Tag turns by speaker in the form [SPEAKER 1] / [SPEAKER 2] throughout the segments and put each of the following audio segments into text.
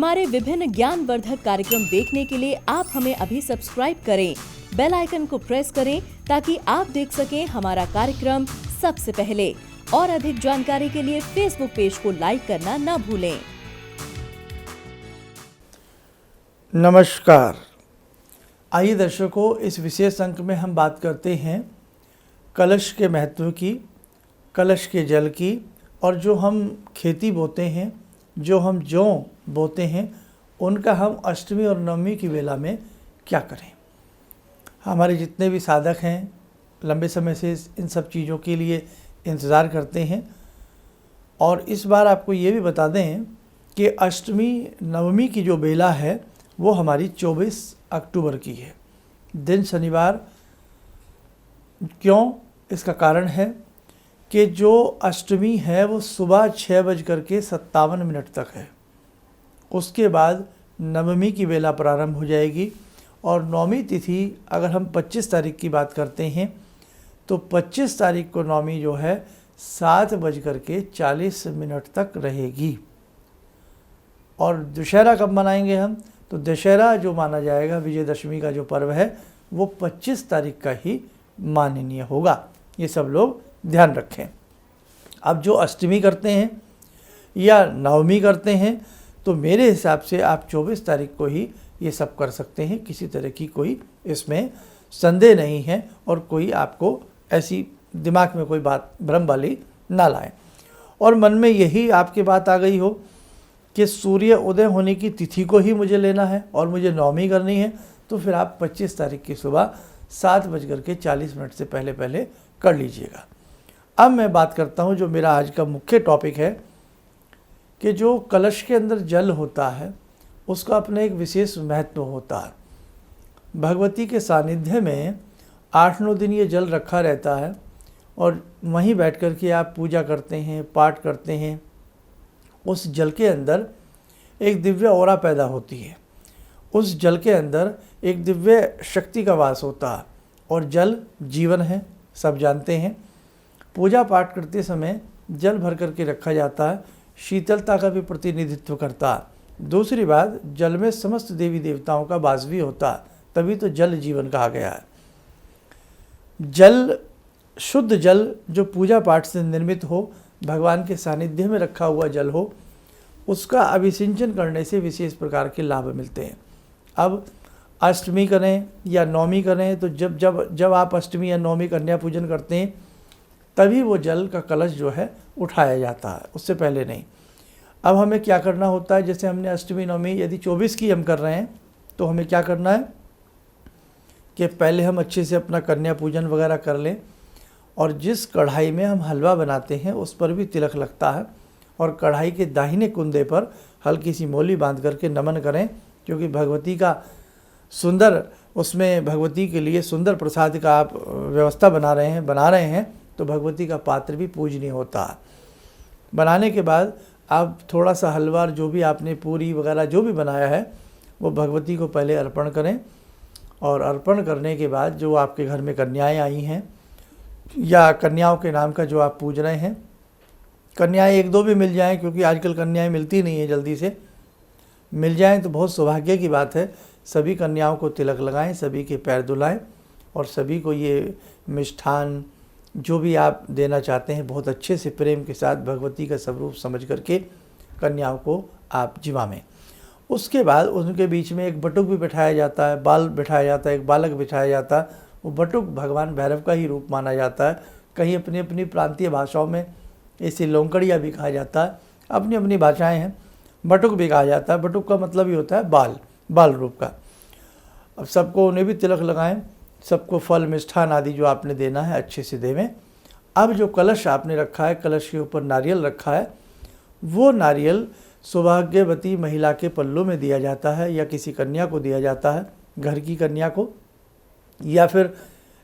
[SPEAKER 1] हमारे विभिन्न ज्ञानवर्धक कार्यक्रम देखने के लिए आप हमें अभी सब्सक्राइब करें, बेल आइकन को प्रेस करें ताकि आप देख सकें हमारा कार्यक्रम सबसे पहले। और अधिक जानकारी के लिए फेसबुक पेज को लाइक करना न भूलें।
[SPEAKER 2] नमस्कार। आइए दर्शकों, इस विशेष अंक में हम बात करते हैं कलश के महत्व की, कलश के जल की, और जो हम खेती बोते हैं, जो हम जौ बोते हैं, उनका हम अष्टमी और नवमी की वेला में क्या करें। हमारे जितने भी साधक हैं लंबे समय से इन सब चीज़ों के लिए इंतज़ार करते हैं। और इस बार आपको ये भी बता दें कि अष्टमी नवमी की जो बेला है वो हमारी 24 अक्टूबर की है, दिन शनिवार। क्यों? इसका कारण है कि जो अष्टमी है वो सुबह 6:57 तक है। उसके बाद नवमी की बेला प्रारंभ हो जाएगी। और नवमी तिथि अगर हम 25 तारीख की बात करते हैं तो 25 तारीख को नवमी जो है 7:40 तक रहेगी। और दशहरा कब मनाएंगे हम? तो दशहरा जो माना जाएगा, विजयदशमी का जो पर्व है, वो 25 तारीख का ही माननीय होगा। ये सब लोग ध्यान रखें। अब जो अष्टमी करते हैं या नवमी करते हैं तो मेरे हिसाब से आप 24 तारीख को ही ये सब कर सकते हैं। किसी तरह की कोई इसमें संदेह नहीं है और कोई आपको ऐसी दिमाग में कोई बात भ्रम वाली ना लाए। और मन में यही आपकी बात आ गई हो कि सूर्य उदय होने की तिथि को ही मुझे लेना है और मुझे नवमी करनी है, तो फिर आप 25 तारीख की सुबह 7:40 से पहले पहले कर लीजिएगा। अब मैं बात करता हूँ, जो मेरा आज का मुख्य टॉपिक है, कि जो कलश के अंदर जल होता है उसका अपना एक विशेष महत्व होता है। भगवती के सानिध्य में 8-9 दिन ये जल रखा रहता है और वहीं बैठ कर के आप पूजा करते हैं, पाठ करते हैं। उस जल के अंदर एक दिव्य ऑरा पैदा होती है, उस जल के अंदर एक दिव्य शक्ति का वास होता है। और जल जीवन है, सब जानते हैं। पूजा पाठ करते समय जल भर करके रखा जाता है, शीतलता का भी प्रतिनिधित्व करता है। दूसरी बात, जल में समस्त देवी देवताओं का वास भी होता है, तभी तो जल जीवन कहा गया है। जल, शुद्ध जल जो पूजा पाठ से निर्मित हो, भगवान के सानिध्य में रखा हुआ जल हो, उसका अभिसिंचन करने से विशेष प्रकार के लाभ मिलते हैं। अब अष्टमी करें या नवमी करें तो जब आप अष्टमी या नवमी कन्या पूजन करते हैं तभी वो जल का कलश जो है उठाया जाता है, उससे पहले नहीं। अब हमें क्या करना होता है, जैसे हमने अष्टमी नवमी यदि 24 की हम कर रहे हैं तो हमें क्या करना है कि पहले हम अच्छे से अपना कन्या पूजन वगैरह कर लें। और जिस कढ़ाई में हम हलवा बनाते हैं उस पर भी तिलक लगता है, और कढ़ाई के दाहिने कुंदे पर हल्की सी मोली बांध करके नमन करें, क्योंकि भगवती का सुंदर, उसमें भगवती के लिए सुंदर प्रसाद का आप व्यवस्था बना रहे हैं तो भगवती का पात्र भी पूजनीय होता है। बनाने के बाद आप थोड़ा सा हलवा, जो भी आपने पूरी वगैरह जो भी बनाया है, वो भगवती को पहले अर्पण करें। और अर्पण करने के बाद जो आपके घर में कन्याएं आई हैं या कन्याओं के नाम का जो आप पूज रहे हैं, कन्याएं 1-2 भी मिल जाएं, क्योंकि आजकल कन्याएं मिलती नहीं है जल्दी से, मिल जाएं तो बहुत सौभाग्य की बात है। सभी कन्याओं को तिलक लगाएं, सभी के पैर धुलाएं और सभी को ये मिष्ठान जो भी आप देना चाहते हैं बहुत अच्छे से प्रेम के साथ भगवती का स्वरूप समझ करके कन्याओं को आप जिवामें। उसके बाद उनके बीच में एक बटुक भी बिठाया जाता है, बाल बिठाया जाता है, एक बालक बिठाया जाता है। वो बटुक भगवान भैरव का ही रूप माना जाता है। कहीं अपनी अपनी प्रांतीय भाषाओं में इसे लोंकड़िया भी कहा जाता है, अपनी अपनी भाषाएं हैं। बटुक भी कहा जाता है। बटुक का मतलब ही होता है बाल रूप का। अब सबको उन्हें भी तिलक लगाएं, सबको फल मिष्ठान आदि जो आपने देना है अच्छे से देवें। अब जो कलश आपने रखा है, कलश के ऊपर नारियल रखा है, वो नारियल सौभाग्यवती महिला के पल्लू में दिया जाता है या किसी कन्या को दिया जाता है, घर की कन्या को। या फिर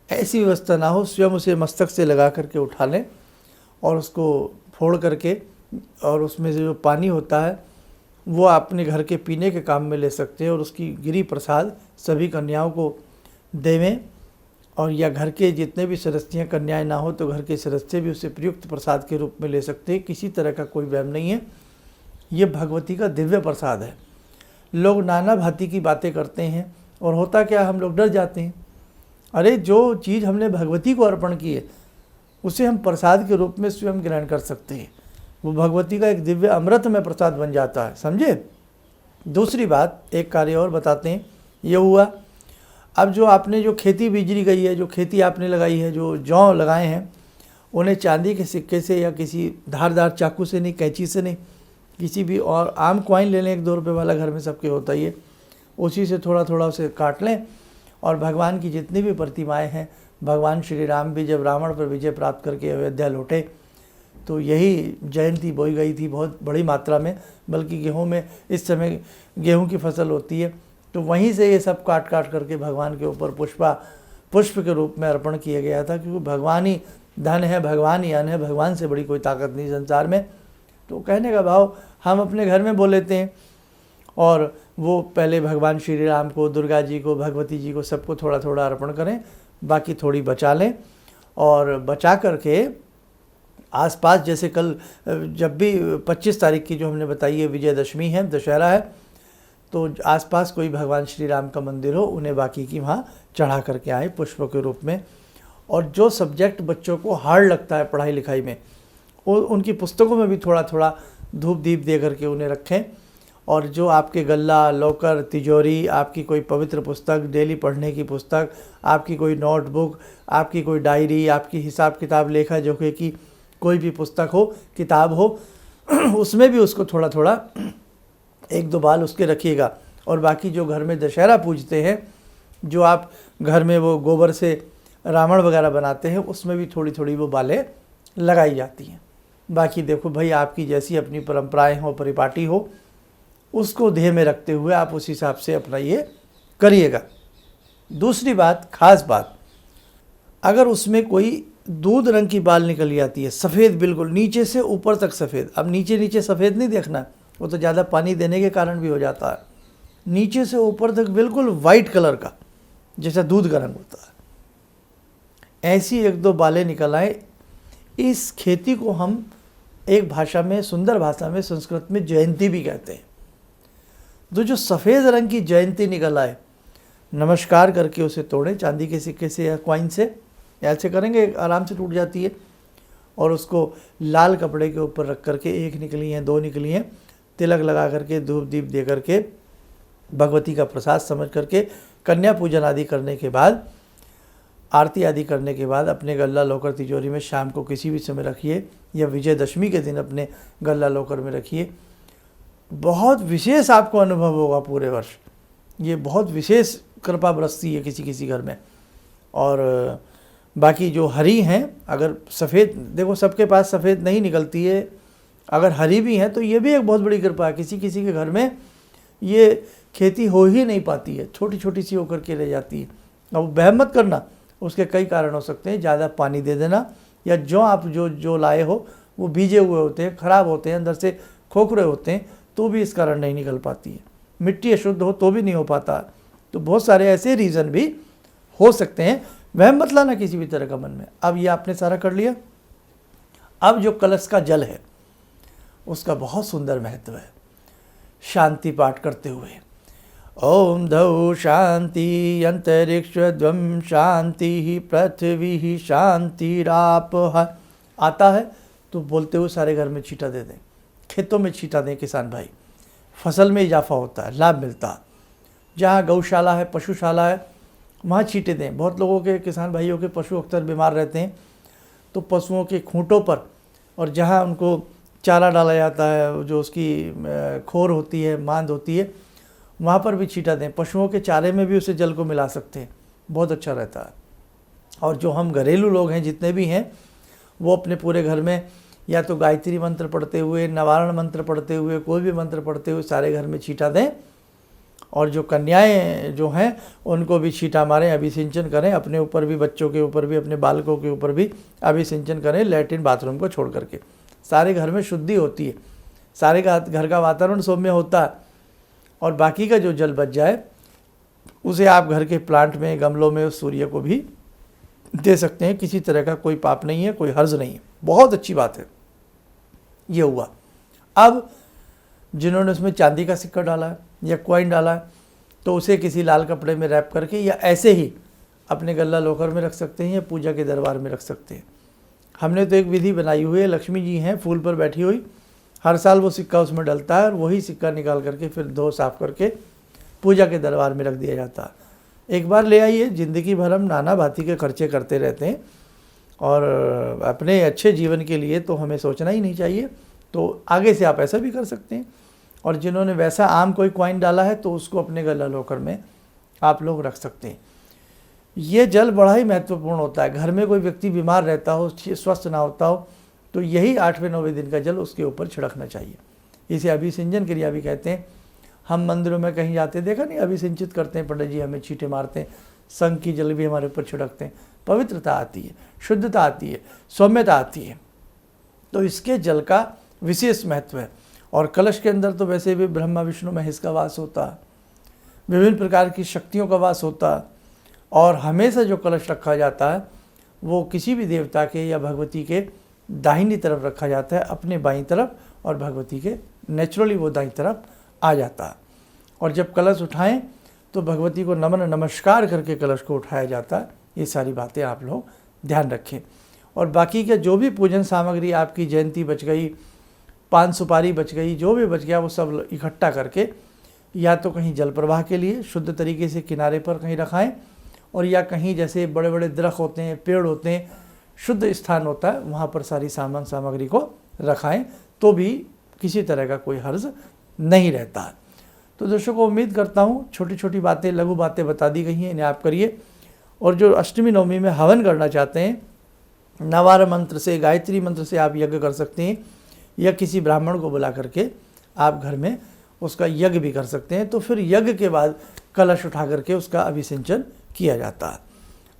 [SPEAKER 2] ऐसी व्यवस्था ना हो, स्वयं उसे मस्तक से लगा करके उठा लें और उसको फोड़ करके, और उसमें से जो पानी होता है वो अपने घर के पीने के काम में ले सकते हैं। और उसकी गिरी प्रसाद सभी कन्याओं को देवें। और या घर के जितने भी सदस्याँ कन्याएं ना हो तो घर के सदस्य भी उसे प्रयुक्त प्रसाद के रूप में ले सकते हैं। किसी तरह का कोई वहम नहीं है, ये भगवती का दिव्य प्रसाद है। लोग नाना भांति की बातें करते हैं और होता क्या, हम लोग डर जाते हैं। अरे जो चीज़ हमने भगवती को अर्पण की है उसे हम प्रसाद के रूप में स्वयं ग्रहण कर सकते हैं, वो भगवती का एक दिव्य अमृत में प्रसाद बन जाता है, समझे। दूसरी बात, एक कार्य और बताते हैं। ये हुआ, अब जो आपने जो खेती बीजरी गई है, जो खेती आपने लगाई है, जो जौ लगाए हैं, उन्हें चांदी के सिक्के से या किसी धारदार चाकू से नहीं, कैंची से नहीं, किसी भी और आम कॉइन ले लें, 1-2 रुपये वाला घर में सबके होता ही है, उसी से थोड़ा थोड़ा उसे काट लें। और भगवान की जितनी भी प्रतिमाएं हैं, भगवान श्री राम भी जब रावण पर विजय प्राप्त करके अयोध्या लौटे तो यही जयंती बोई गई थी बहुत बड़ी मात्रा में, बल्कि गेहूं में इस समय गेहूं की फसल होती है, तो वहीं से ये सब काट काट करके भगवान के ऊपर पुष्प के रूप में अर्पण किया गया था, क्योंकि भगवान ही धन है, भगवान ही अन्न है, भगवान से बड़ी कोई ताकत नहीं संसार में। तो कहने का भाव हम अपने घर में बोल लेते हैं और वो पहले भगवान श्री राम को, दुर्गा जी को, भगवती जी को, सबको थोड़ा थोड़ा अर्पण करें, बाकी थोड़ी बचा लें। और बचा करके आसपास, जैसे कल जब भी 25 तारीख की जो हमने बताई है विजयदशमी है, दशहरा है, तो आसपास कोई भगवान श्री राम का मंदिर हो, उन्हें बाकी की वहाँ चढ़ा करके आए पुष्प के रूप में। और जो सब्जेक्ट बच्चों को हार्ड लगता है पढ़ाई लिखाई में, वो उनकी पुस्तकों में भी थोड़ा थोड़ा धूप दीप दे करके उन्हें रखें। और जो आपके गल्ला, लॉकर, तिजोरी, आपकी कोई पवित्र पुस्तक, डेली पढ़ने की पुस्तक, आपकी कोई नोटबुक, आपकी कोई डायरी, आपकी हिसाब किताब, लेखा जोखे की कोई भी पुस्तक हो, किताब हो, उसमें भी उसको थोड़ा थोड़ा 1-2 बाल उसके रखिएगा। और बाकी जो घर में दशहरा पूजते हैं, जो आप घर में वो गोबर से रावण वगैरह बनाते हैं, उसमें भी थोड़ी थोड़ी वो बालें लगाई जाती हैं। बाकी देखो भाई, आपकी जैसी अपनी परंपराएं हो, परिपाटी हो, उसको ध्येय में रखते हुए आप उस हिसाब से अपना ये करिएगा। दूसरी बात, खास बात, अगर उसमें कोई दूध रंग की बाल निकल जाती है, सफ़ेद, बिल्कुल नीचे से ऊपर तक सफ़ेद, अब नीचे नीचे सफ़ेद नहीं देखना, वो तो ज़्यादा पानी देने के कारण भी हो जाता है, नीचे से ऊपर तक बिल्कुल वाइट कलर का, जैसा दूध का रंग होता है, ऐसी 1-2 बालें निकल आए। इस खेती को हम एक भाषा में, सुंदर भाषा में, संस्कृत में जयंती भी कहते हैं। तो जो सफ़ेद रंग की जयंती निकल आए, नमस्कार करके उसे तोड़ें, चांदी के सिक्के से या कॉइन से, ऐसे करेंगे आराम से टूट जाती है। और उसको लाल कपड़े के ऊपर रख करके, 1 निकली हैं, 2 निकली हैं, तिलक लगा करके, धूप दीप दे करके, भगवती का प्रसाद समझ करके, कन्या पूजन आदि करने के बाद, आरती आदि करने के बाद अपने गल्ला लॉकर तिजोरी में शाम को किसी भी समय रखिए, या विजयदशमी के दिन अपने गल्ला लॉकर में रखिए। बहुत विशेष आपको अनुभव होगा पूरे वर्ष, ये बहुत विशेष कृपा बरसती है किसी किसी घर में। और बाकी जो हरी हैं, अगर सफ़ेद, देखो सबके पास सफ़ेद नहीं निकलती है, अगर हरी भी हैं तो ये भी एक बहुत बड़ी कृपा है। किसी किसी के घर में ये खेती हो ही नहीं पाती है, छोटी छोटी सी होकर के रह जाती है। अब वह मत करना, उसके कई कारण हो सकते हैं। ज़्यादा पानी दे देना, या जो आप जो लाए हो वो भीजे हुए होते हैं, ख़राब होते हैं, अंदर से खोखरे होते हैं, तो भी इस कारण नहीं निकल पाती है। मिट्टी अशुद्ध हो तो भी नहीं हो पाता। तो बहुत सारे ऐसे रीज़न भी हो सकते हैं, वह मत लाना किसी भी तरह का मन में। अब ये आपने सारा कर लिया। अब जो कलश का जल है उसका बहुत सुंदर महत्व है। शांति पाठ करते हुए, ओम धौ शांति अंतरिक्ष द्वम शांति पृथ्वी शांतिराप आता है तो बोलते हुए सारे घर में छींटा दे दें, खेतों में छींटा दें किसान भाई, फसल में इजाफा होता है, लाभ मिलता है। जहाँ गौशाला है, पशुशाला है, वहाँ छींटे दें। बहुत लोगों के, किसान भाइयों के पशु अक्सर बीमार रहते हैं, तो पशुओं के खूंटों पर और जहाँ उनको चारा डाला जाता है, जो उसकी खोर होती है, मांद होती है, वहाँ पर भी छींटा दें। पशुओं के चारे में भी उसे जल को मिला सकते हैं, बहुत अच्छा रहता है। और जो हम घरेलू लोग हैं जितने भी हैं, वो अपने पूरे घर में या तो गायत्री मंत्र पढ़ते हुए, नवारण मंत्र पढ़ते हुए, कोई भी मंत्र पढ़ते हुए सारे घर में छींटा दें। और जो कन्याएं जो हैं उनको भी छींटा मारें, अभिसिंचन करें, अपने ऊपर भी, बच्चों के ऊपर भी, अपने बालकों के ऊपर भी अभिसिंचन करें, लैट्रिन बाथरूम को छोड़ करके। सारे घर में शुद्धि होती है, सारे घर का वातावरण सौम्य होता है। और बाकी का जो जल बच जाए उसे आप घर के प्लांट में, गमलों में, उस सूर्य को भी दे सकते हैं। किसी तरह का कोई पाप नहीं है, कोई हर्ज नहीं है, बहुत अच्छी बात है। ये हुआ। अब जिन्होंने उसमें चांदी का सिक्का डाला है या कॉइन डाला तो उसे किसी लाल कपड़े में रैप करके या ऐसे ही अपने गल्ला लॉकर में रख सकते हैं या पूजा के दरबार में रख सकते हैं। हमने तो एक विधि बनाई हुई है, लक्ष्मी जी हैं फूल पर बैठी हुई, हर साल वो सिक्का उसमें डलता है और वही सिक्का निकाल करके फिर धो साफ करके पूजा के दरबार में रख दिया जाता है। एक बार ले आइए, ज़िंदगी भर हम नाना भांति के खर्चे करते रहते हैं और अपने अच्छे जीवन के लिए तो हमें सोचना ही नहीं चाहिए। तो आगे से आप ऐसा भी कर सकते हैं। और जिन्होंने वैसा आम कोई कॉइन डाला है तो उसको अपने गला लॉकर में आप लोग रख सकते हैं। ये जल बड़ा ही महत्वपूर्ण होता है। घर में कोई व्यक्ति बीमार रहता हो, स्वस्थ ना होता हो, तो यही 8वें 9वें दिन का जल उसके ऊपर छिड़कना चाहिए। इसे अभिसिंचन क्रिया भी कहते हैं। हम मंदिरों में कहीं जाते देखा नहीं, अभिसिंचित करते हैं, पंडित जी हमें छींटे मारते हैं, संग की जल भी हमारे ऊपर छिड़कते हैं। पवित्रता आती है, शुद्धता आती है, सौम्यता आती है। तो इसके जल का विशेष महत्व है। और कलश के अंदर तो वैसे भी ब्रह्मा विष्णु महेश का वास होता है, विभिन्न प्रकार की शक्तियों का वास होता है। और हमेशा जो कलश रखा जाता है वो किसी भी देवता के या भगवती के दाहिनी तरफ रखा जाता है, अपने बाईं तरफ, और भगवती के नेचुरली वो दाईं तरफ आ जाता है। और जब कलश उठाएं तो भगवती को नमन नमस्कार करके कलश को उठाया जाता है। ये सारी बातें आप लोग ध्यान रखें। और बाकी के जो भी पूजन सामग्री, आपकी जयंती बच गई, पान सुपारी बच गई, जो भी बच गया वो सब इकट्ठा करके या तो कहीं जल प्रवाह के लिए शुद्ध तरीके से किनारे पर कहीं रखाएं, और या कहीं जैसे बड़े बड़े दरख्त होते हैं, पेड़ होते हैं, शुद्ध स्थान होता है, वहाँ पर सारी सामान सामग्री को रखाएं, तो भी किसी तरह का कोई हर्ज नहीं रहता है। तो दर्शकों, उम्मीद करता हूँ छोटी छोटी बातें, लघु बातें बता दी गई हैं, इन्हें आप करिए। और जो अष्टमी नवमी में हवन करना चाहते हैं, नवार मंत्र से, गायत्री मंत्र से आप यज्ञ कर सकते हैं, या किसी ब्राह्मण को बुला करके आप घर में उसका यज्ञ भी कर सकते हैं। तो फिर यज्ञ के बाद कलश उठा करके उसका अभिसिंचन किया जाता है।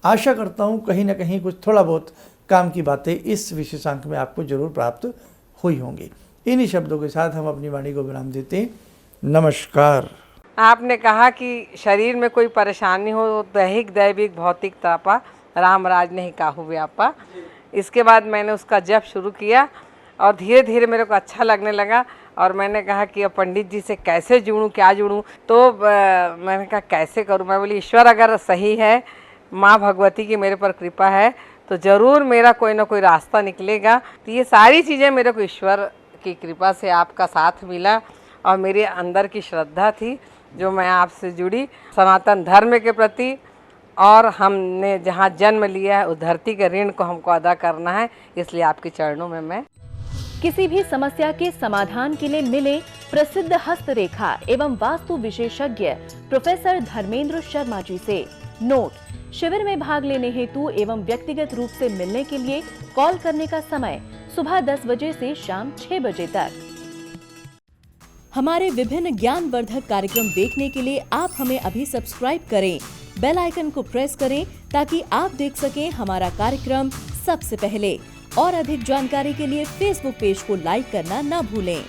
[SPEAKER 2] आशा करता हूँ कहीं ना कहीं कुछ थोड़ा बहुत काम की बातें इस विशेषांक में आपको जरूर प्राप्त हुई होंगी। इन्हीं शब्दों के साथ हम अपनी वाणी को विराम देते हैं। नमस्कार।
[SPEAKER 3] आपने कहा कि शरीर में कोई परेशानी हो, दैहिक दैविक भौतिक तापा, राम राज नहीं काहू व्यापा। इसके बाद मैंने उसका जप शुरू किया और धीरे धीरे मेरे को अच्छा लगने लगा। और मैंने कहा कि अब पंडित जी से कैसे जुड़ूं, क्या जुड़ूं। तो मैंने कहा कैसे करूं। मैं बोली ईश्वर अगर सही है, माँ भगवती की मेरे पर कृपा है, तो ज़रूर मेरा कोई ना कोई रास्ता निकलेगा। तो ये सारी चीज़ें मेरे को ईश्वर की कृपा से आपका साथ मिला और मेरे अंदर की श्रद्धा थी जो मैं आपसे जुड़ी सनातन धर्म के प्रति। और हमने जहाँ जन्म लिया है उस धरती के ऋण को हमको अदा करना है, इसलिए आपके चरणों में मैं।
[SPEAKER 1] किसी भी समस्या के समाधान के लिए मिले प्रसिद्ध हस्तरेखा एवं वास्तु विशेषज्ञ प्रोफेसर धर्मेंद्र शर्मा जी से। नोट: शिविर में भाग लेने हेतु एवं व्यक्तिगत रूप से मिलने के लिए कॉल करने का समय सुबह 10 बजे से शाम 6 बजे तक। हमारे विभिन्न ज्ञानवर्धक कार्यक्रम देखने के लिए आप हमें अभी सब्सक्राइब करें, बेल आइकन को प्रेस करें ताकि आप देख सकें हमारा कार्यक्रम सबसे पहले। और अधिक जानकारी के लिए फेसबुक पेज को लाइक करना न भूलें।